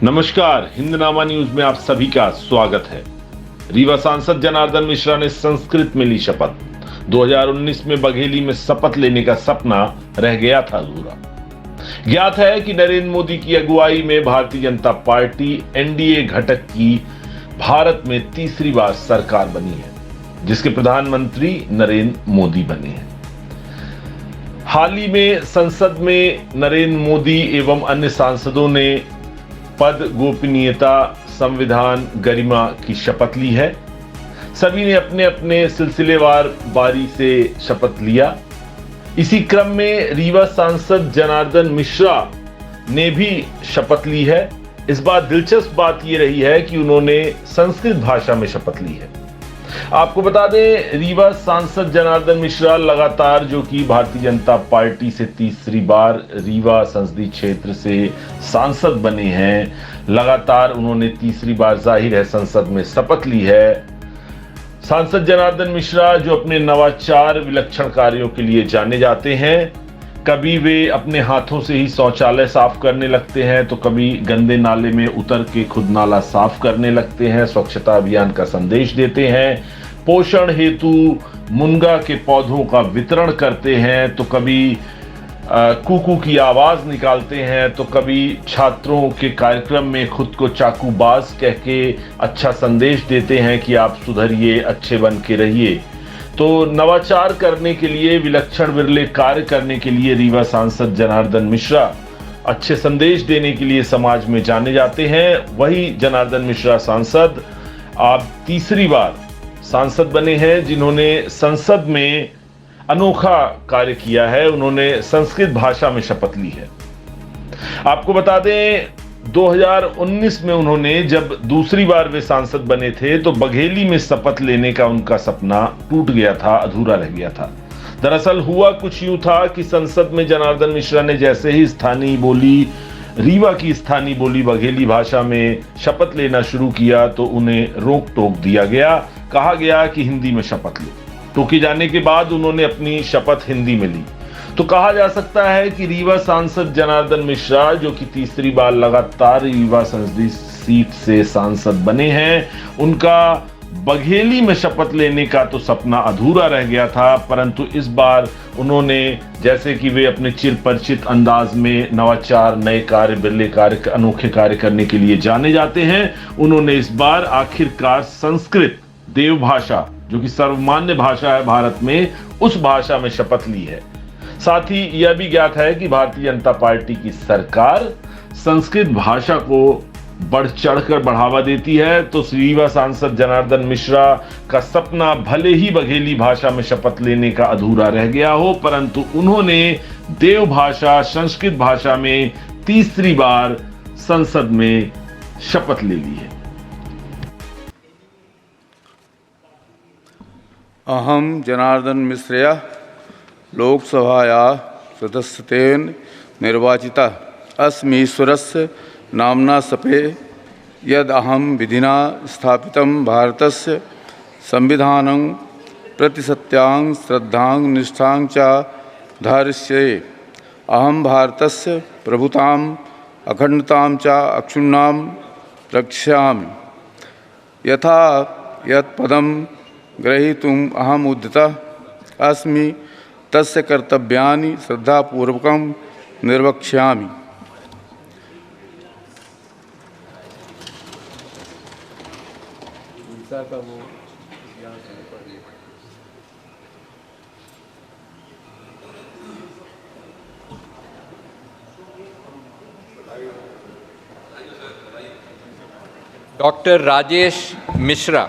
नमस्कार, हिंदनामा न्यूज में आप सभी का स्वागत है। रीवा सांसद जनार्दन मिश्रा ने संस्कृत में ली शपथ। 2019 में बघेली में शपथ लेने का सपना रह गया था अधूरा। ज्ञात है कि नरेंद्र मोदी की अगुवाई में भारतीय जनता पार्टी एनडीए घटक की भारत में तीसरी बार सरकार बनी है, जिसके प्रधानमंत्री नरेंद्र मोदी बने हैं। हाल ही में संसद में नरेंद्र मोदी एवं अन्य सांसदों ने पद, गोपनीयता, संविधान, गरिमा की शपथ ली है। सभी ने अपने अपने सिलसिलेवार बारी से शपथ लिया। इसी क्रम में रीवा सांसद जनार्दन मिश्रा ने भी शपथ ली है। इस बार दिलचस्प बात यह रही है कि उन्होंने संस्कृत भाषा में शपथ ली है। आपको बता दें, रीवा सांसद जनार्दन मिश्रा लगातार जो कि भारतीय जनता पार्टी से तीसरी बार रीवा संसदीय क्षेत्र से सांसद बने हैं, लगातार उन्होंने तीसरी बार जाहिर है संसद में शपथ ली है। सांसद जनार्दन मिश्रा जो अपने नवाचार विलक्षण कार्यों के लिए जाने जाते हैं, कभी वे अपने हाथों से ही शौचालय साफ करने लगते हैं तो कभी गंदे नाले में उतर के खुद नाला साफ करने लगते हैं, स्वच्छता अभियान का संदेश देते हैं, पोषण हेतु मुनगा के पौधों का वितरण करते हैं, तो कभी कुकू की आवाज निकालते हैं, तो कभी छात्रों के कार्यक्रम में खुद को चाकूबाज कह के अच्छा संदेश देते हैं कि आप सुधरिए, अच्छे बन के रहिए। तो नवाचार करने के लिए, विलक्षण विरले कार्य करने के लिए रीवा सांसद जनार्दन मिश्रा अच्छे संदेश देने के लिए समाज में जाने जाते हैं। वही जनार्दन मिश्रा सांसद आप तीसरी बार सांसद बने हैं जिन्होंने संसद में अनोखा कार्य किया है। उन्होंने संस्कृत भाषा में शपथ ली है। आपको बता दें, 2019 में उन्होंने जब दूसरी बार वे सांसद बने थे तो बघेली में शपथ लेने का उनका सपना टूट गया था, अधूरा रह गया था। दरअसल हुआ कुछ यूं था कि संसद में जनार्दन मिश्रा ने जैसे ही स्थानीय बोली, रीवा की स्थानीय बोली बघेली भाषा में शपथ लेना शुरू किया तो उन्हें रोक टोक दिया गया। कहा गया कि हिंदी में शपथ लो। टोके जाने के बाद उन्होंने अपनी शपथ हिंदी में ली। तो कहा जा सकता है कि रीवा सांसद जनार्दन मिश्रा जो कि तीसरी बार लगातार रीवा संसदीय सीट से सांसद बने हैं, उनका बघेली में शपथ लेने का तो सपना अधूरा रह गया था, परंतु इस बार उन्होंने, जैसे कि वे अपने चिर परिचित अंदाज में नवाचार, नए कार्य, बिरले कार्य, अनोखे कार्य करने के लिए जाने जाते हैं, उन्होंने इस बार आखिरकार संस्कृत देव भाषा जो कि सर्वमान्य भाषा है भारत में, उस भाषा में शपथ ली है। साथ ही यह भी ज्ञात है कि भारतीय जनता पार्टी की सरकार संस्कृत भाषा को बढ़ चढ़कर बढ़ावा देती है। तो रीवा सांसद जनार्दन मिश्रा का सपना भले ही बघेली भाषा में शपथ लेने का अधूरा रह गया हो, परंतु उन्होंने देव भाषा, संस्कृत भाषा में तीसरी बार संसद में शपथ ले ली है। अहम जनार्दन मिश्रया लोकसभाया सदस्यत्वेन निर्वाचिता अस्मि। ईश्वरस्य नाम्ना शपे यद अहम विधिना स्थापितं भारतस्य संविधानं प्रति सत्यां श्रद्धां निष्ठां च धारयिष्ये। अहम भारतस्य प्रभुतां अखंडतां च अक्षुण्णां रक्षामि। यथा यत् पदं ग्रहीतुम् अहम् उद्यतः अस्मि तस्य कर्तव्यानि श्रद्धापूर्वकं निर्वक्ष्यामि। डॉक्टर राजेश मिश्रा।